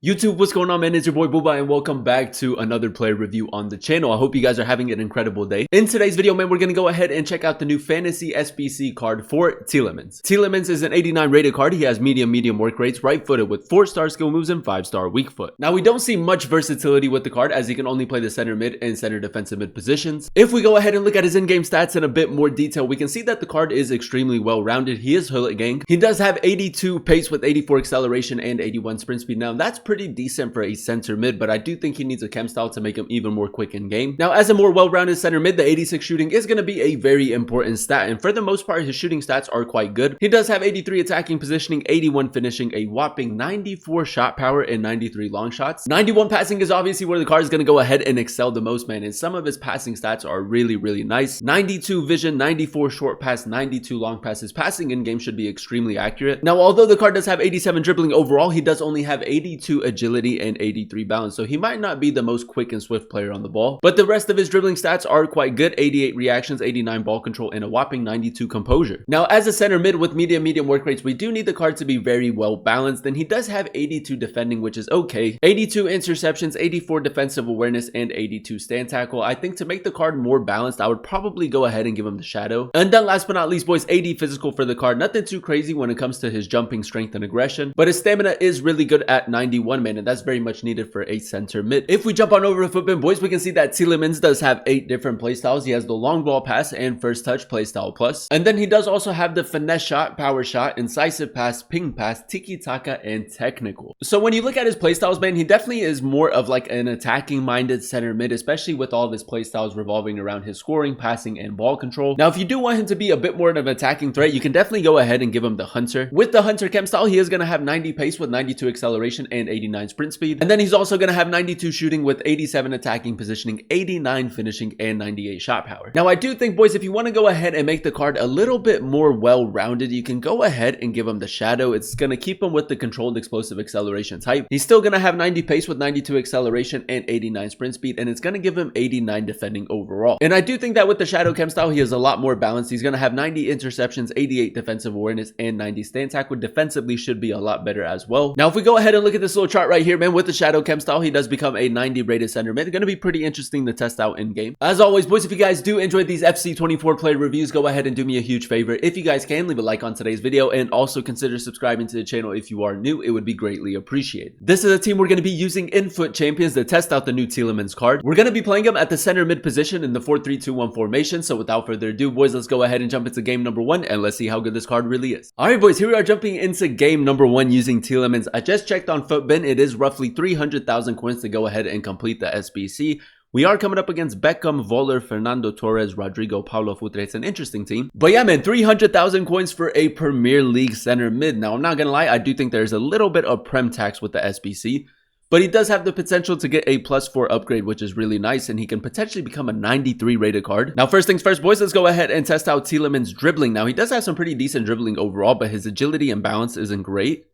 YouTube, what's going on, man? It's your boy Booba and welcome back to another player review on the channel. I hope you guys are having an incredible day. In today's video, man, we're going to go ahead and check out the new Fantasy SBC card for Tielemans. Tielemans is an 89 rated card. He has medium work rates, right-footed with 4-star skill moves and 5-star weak foot. Now, we don't see much versatility with the card as he can only play the center mid and center defensive mid positions. If we go ahead and look at his in-game stats in a bit more detail, we can see that the card is extremely well-rounded. He is Hullet Gang. He does have 82 pace with 84 acceleration and 81 sprint speed. Now, that's pretty decent for a center mid, but I do think he needs a chem style to make him even more quick in game. Now, as a more well-rounded center mid, the 86 shooting is going to be a very important stat, and for the most part, his shooting stats are quite good. He does have 83 attacking positioning, 81 finishing, a whopping 94 shot power, and 93 long shots. 91 passing is obviously where the card is going to go ahead and excel the most, man, and some of his passing stats are really nice. 92 vision, 94 short pass, 92 long pass. His passing in game should be extremely accurate. Now, although the card does have 87 dribbling overall, he does only have 82 agility and 83 balance, so he might not be the most quick and swift player on the ball, but the rest of his dribbling stats are quite good. 88 reactions, 89 ball control, and a whopping 92 composure. Now, as a center mid with medium work rates, we do need the card to be very well balanced, and he does have 82 defending, which is okay, 82 interceptions, 84 defensive awareness, and 82 stand tackle. I think to make the card more balanced, I would probably go ahead and give him the shadow. And then last but not least, boys, 80 physical for the card. Nothing too crazy when it comes to his jumping strength and aggression, but his stamina is really good at 91, man, and that's very much needed for a center mid. If we jump on over to Footbin, boys, we can see that Tielemans does have 8 different playstyles. He has the long ball pass and first touch playstyle plus, and then he does also have the finesse shot, power shot, incisive pass, ping pass, tiki taka, and technical. So when you look at his playstyles, man, he definitely is more of like an attacking minded center mid, especially with all of his playstyles revolving around his scoring, passing, and ball control. Now, if you do want him to be a bit more of an attacking threat, you can definitely go ahead and give him the Hunter. With the Hunter chem style, he is going to have 90 pace with 92 acceleration and 89 sprint speed. And then he's also going to have 92 shooting with 87 attacking positioning, 89 finishing, and 98 shot power. Now, I do think, boys, if you want to go ahead and make the card a little bit more well-rounded, you can go ahead and give him the shadow. It's going to keep him with the controlled explosive acceleration type. He's still going to have 90 pace with 92 acceleration and 89 sprint speed, and it's going to give him 89 defending overall. And I do think that with the shadow chem style, he is a lot more balanced. He's going to have 90 interceptions, 88 defensive awareness, and 90 stand tackle. Defensively should be a lot better as well. Now, if we go ahead and look at this little chart right here, man, with the shadow chem style, he does become a 90 rated center mid. It's going to be pretty interesting to test out in game. As always, boys, if you guys do enjoy these FC24 player reviews, go ahead and do me a huge favor. If you guys can, leave a like on today's video and also consider subscribing to the channel if you are new. It would be greatly appreciated. This is a team we're going to be using in Foot Champions to test out the new Tielemans card. We're going to be playing him at the center mid position in the 4-3-2-1 formation. So without further ado, boys, let's go ahead and jump into game number 1 and let's see how good this card really is. All right, boys, here we are jumping into game number 1 using Tielemans. I just checked on Footbin. It is roughly 300,000 coins to go ahead and complete the SBC. We are coming up against Beckham, Voller, Fernando Torres, Rodrigo, Paulo Futre. It's an interesting team. But yeah, man, 300,000 coins for a Premier League center mid. Now, I'm not going to lie, I do think there's a little bit of prem tax with the SBC, but he does have the potential to get a +4 upgrade, which is really nice, and he can potentially become a 93 rated card. Now, first things first, boys, let's go ahead and test out Tielemans' dribbling. Now, he does have some pretty decent dribbling overall, but his agility and balance isn't great.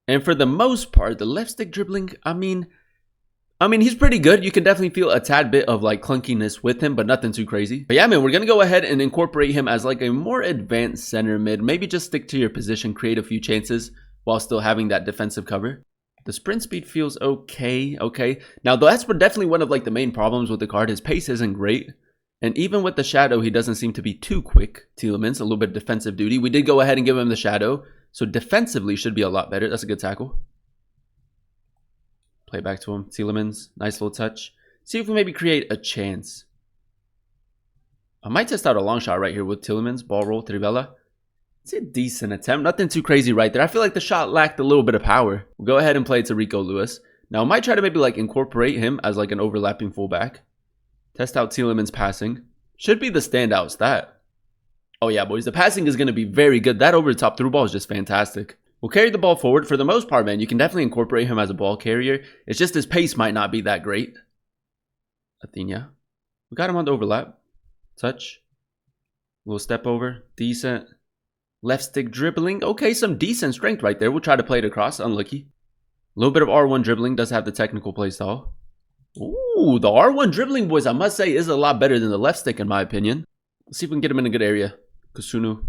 And for the most part, the left stick dribbling, I mean, he's pretty good. You can definitely feel a tad bit of like clunkiness with him, but nothing too crazy. But yeah, man, we're going to go ahead and incorporate him as like a more advanced center mid. Maybe just stick to your position, create a few chances while still having that defensive cover. The sprint speed feels okay. Now, that's definitely one of like the main problems with the card. His pace isn't great. And even with the shadow, he doesn't seem to be too quick. Tielemans, a little bit of defensive duty. We did go ahead and give him the shadow. So defensively should be a lot better. That's a good tackle. Play back to him. Tielemans, nice little touch. See if we maybe create a chance. I might test out a long shot right here with Tielemans. Ball roll, Trivela. It's a decent attempt. Nothing too crazy right there. I feel like the shot lacked a little bit of power. We'll go ahead and play it to Rico Lewis. Now, I might try to maybe like incorporate him as like an overlapping fullback. Test out Tielemans' passing. Should be the standout stat. Oh yeah, boys, the passing is going to be very good. That over the top through ball is just fantastic. We'll carry the ball forward. For the most part, man, you can definitely incorporate him as a ball carrier. It's just his pace might not be that great. Athena. We got him on the overlap. Touch. Little step over. Decent. Left stick dribbling. Okay, some decent strength right there. We'll try to play it across. Unlucky. A little bit of R1 dribbling. Does have the technical play style. Ooh, the R1 dribbling, boys, I must say, is a lot better than the left stick in my opinion. Let's see if we can get him in a good area. Kusunu.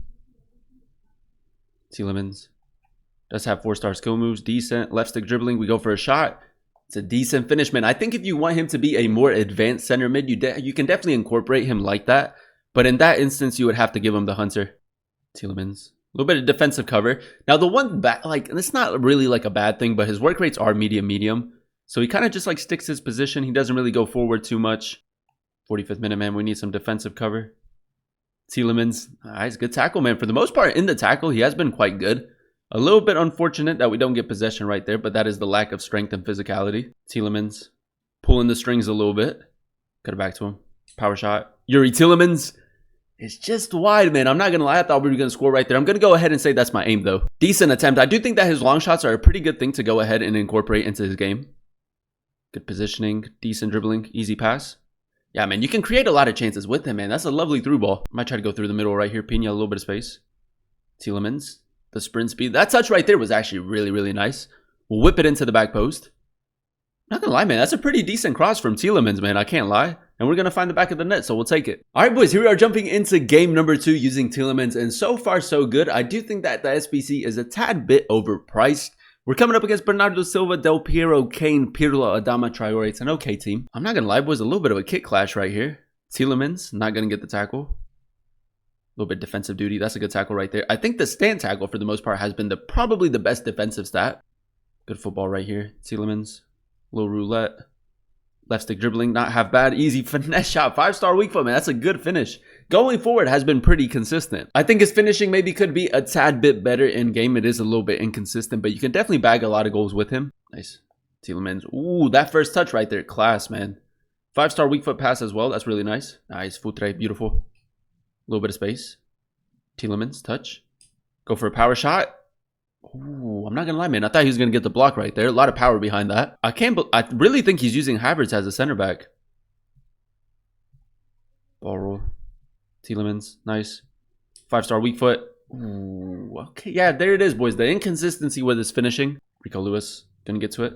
Tielemans. Does have 4-star skill moves, decent. Left stick dribbling, we go for a shot. It's a decent finish, man. I think if you want him to be a more advanced center mid, you can definitely incorporate him like that. But in that instance, you would have to give him the Hunter. Tielemans. A little bit of defensive cover. Now, the one back, like, it's not really like a bad thing, but his work rates are medium. So he kind of just like sticks his position. He doesn't really go forward too much. 45th minute, man. We need some defensive cover. Tielemans. Nice. Good tackle, man. For the most part, in the tackle, he has been quite good. A little bit unfortunate that we don't get possession right there, but that is the lack of strength and physicality. Tielemans. Pulling the strings a little bit. Cut it back to him. Power shot. Youri Tielemans. It's just wide, man. I'm not going to lie. I thought we were going to score right there. I'm going to go ahead and say that's my aim, though. Decent attempt. I do think that his long shots are a pretty good thing to go ahead and incorporate into his game. Good positioning. Decent dribbling. Easy pass. Yeah, man. You can create a lot of chances with him, man. That's a lovely through ball. Might try to go through the middle right here. Pina, a little bit of space. Tielemans. The sprint speed. That touch right there was actually really nice. We'll whip it into the back post. Not going to lie, man. That's a pretty decent cross from Tielemans, man. I can't lie. And we're going to find the back of the net, so we'll take it. All right, boys, here we are jumping into game number 2 using Tielemans. And so far, so good. I do think that the SBC is a tad bit overpriced. We're coming up against Bernardo Silva, Del Piero, Kane, Pirlo, Adama Traore. It's an okay team. I'm not going to lie, boys. A little bit of a kick clash right here. Tielemans, not going to get the tackle. A little bit defensive duty. That's a good tackle right there. I think the stand tackle, for the most part, has been probably the best defensive stat. Good football right here. Tielemans, little roulette. Left stick dribbling, not half bad. Easy finesse shot. 5-star weak foot, man. That's a good finish. Going forward has been pretty consistent. I think his finishing maybe could be a tad bit better in game. It is a little bit inconsistent, but you can definitely bag a lot of goals with him. Nice. Tielemans. Ooh, that first touch right there. Class, man. 5-star weak foot pass as well. That's really nice. Nice. Futre. Beautiful. A little bit of space. Tielemans. Touch. Go for a power shot. Ooh, I'm not gonna lie, man. I thought he was gonna get the block right there. A lot of power behind that. I really think he's using Havertz as a center back. Ball roll. Tielemans, nice. 5-star weak foot. Ooh, okay, yeah, there it is, boys. The inconsistency with his finishing. Rico Lewis, gonna get to it.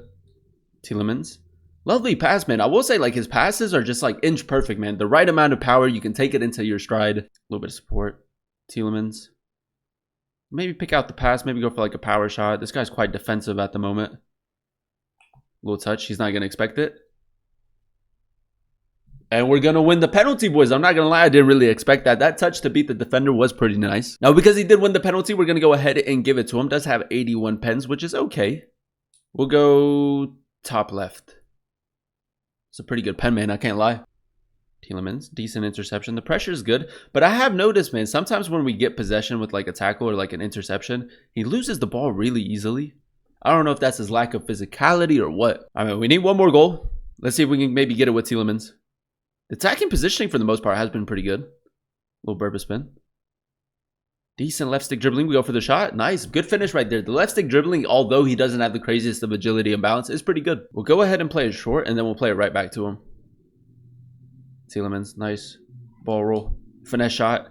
Tielemans, lovely pass, man. I will say, like, his passes are just like inch perfect, man. The right amount of power, you can take it into your stride. A little bit of support. Tielemans. Maybe pick out the pass. Maybe go for like a power shot. This guy's quite defensive at the moment. Little touch. He's not going to expect it. And we're going to win the penalty, boys. I'm not going to lie. I didn't really expect that. That touch to beat the defender was pretty nice. Now, because he did win the penalty, we're going to go ahead and give it to him. Does have 81 pens, which is okay. We'll go top left. It's a pretty good pen, man. I can't lie. Tielemans, decent interception. The pressure is good, but I have noticed, man, sometimes when we get possession with like a tackle or like an interception, he loses the ball really easily. I don't know if that's his lack of physicality or what. I mean, we need one more goal. Let's see if we can maybe get it with Tielemans. The attacking positioning for the most part has been pretty good. Little Berba spin. Decent left stick dribbling. We go for the shot. Nice. Good finish right there. The left stick dribbling, although he doesn't have the craziest of agility and balance, is pretty good. We'll go ahead and play it short, and then we'll play it right back to him. Tielemans, nice. Ball roll. Finesse shot.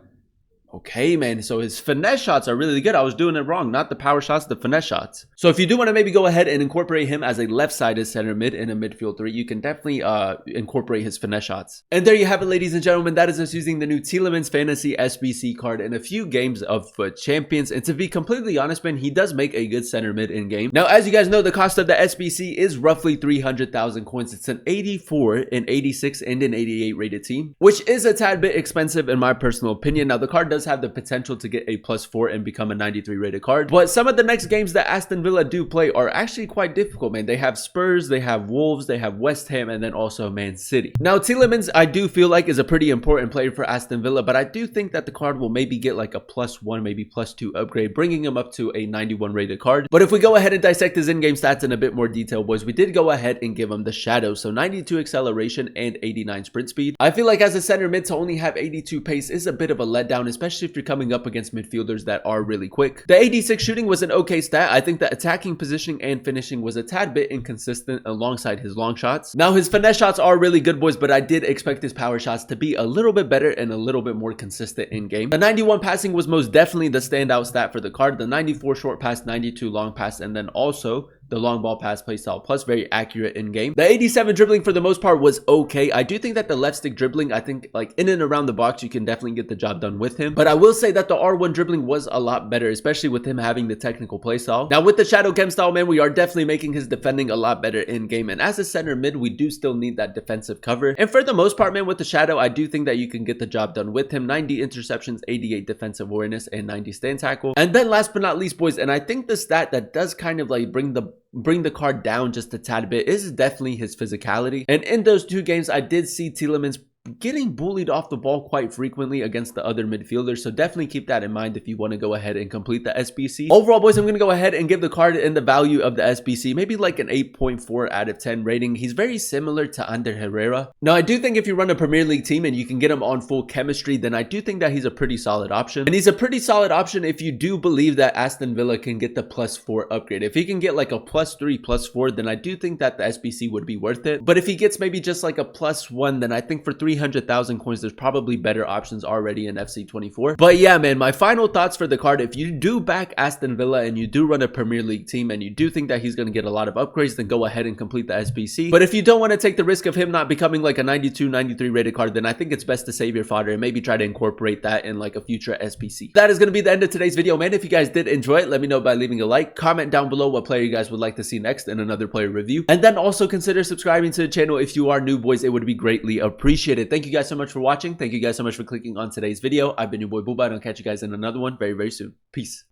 Okay, man. So his finesse shots are really good. I was doing it wrong. Not the power shots, the finesse shots. So if you do want to maybe go ahead and incorporate him as a left-sided center mid in a midfield 3, you can definitely incorporate his finesse shots. And there you have it, ladies and gentlemen. That is us using the new Tielemans Fantasy SBC card in a few games of FUT Champions. And to be completely honest, man, he does make a good center mid in game. Now, as you guys know, the cost of the SBC is roughly 300,000 coins. It's an 84, an 86, and an 88 rated team, which is a tad bit expensive in my personal opinion. Now, the card does have the potential to get a +4 and become a 93 rated card, but some of the next games that Aston Villa do play are actually quite difficult, man. They have Spurs, they have Wolves, they have West Ham, and then also Man City. Now, Tielemans, I do feel like is a pretty important player for Aston Villa, but I do think that the card will maybe get like a +1, maybe +2 upgrade, bringing him up to a 91 rated card. But if we go ahead and dissect his in-game stats in a bit more detail, boys, we did go ahead and give him the shadow, so 92 acceleration and 89 sprint speed. I feel like as a center mid to only have 82 pace is a bit of a letdown, especially if you're coming up against midfielders that are really quick. The 86 shooting was an okay stat. I think the attacking positioning and finishing was a tad bit inconsistent alongside his long shots. Now, his finesse shots are really good, boys, but I did expect his power shots to be a little bit better and a little bit more consistent in game. The 91 passing was most definitely the standout stat for the card. The 94 short pass, 92 long pass, and then also the long ball pass play style, plus very accurate in game. The 87 dribbling for the most part was okay. I do think that the left stick dribbling, I think like in and around the box, you can definitely get the job done with him. But I will say that the R1 dribbling was a lot better, especially with him having the technical play style. Now with the shadow chem style, man, we are definitely making his defending a lot better in game. And as a center mid, we do still need that defensive cover. And for the most part, man, with the shadow, I do think that you can get the job done with him. 90 interceptions, 88 defensive awareness, and 90 stand tackle. And then last but not least, boys, and I think the stat that does kind of like bring the card down just a tad bit is definitely his physicality. And in those two games, I did see Tielemans getting bullied off the ball quite frequently against the other midfielders, so definitely keep that in mind if you want to go ahead and complete the SBC. Overall, boys, I'm going to go ahead and give the card in the value of the SBC maybe like an 8.4 out of 10 rating. He's very similar to Ander Herrera. Now, I do think if you run a Premier League team and you can get him on full chemistry, then I do think that he's a pretty solid option. And he's a pretty solid option if you do believe that Aston Villa can get the +4 upgrade. If he can get like a +3, +4, then I do think that the SBC would be worth it. But if he gets maybe just like a +1, then I think for 300,000 coins, there's probably better options already in FC 24. But yeah, man, my final thoughts for the card: if you do back Aston Villa and you do run a Premier League team and you do think that he's going to get a lot of upgrades, then go ahead and complete the SBC. But if you don't want to take the risk of him not becoming like a 92, 93 rated card, then I think it's best to save your fodder and maybe try to incorporate that in like a future SBC. That is going to be the end of today's video, man. If you guys did enjoy it, let me know by leaving a like. Comment down below what player you guys would like to see next in another player review. And then also consider subscribing to the channel if you are new, boys. It would be greatly appreciated. Thank you guys so much for watching. Thank you guys so much for clicking on today's video. I've been your boy Booba, and I'll catch you guys in another one very, very soon. Peace.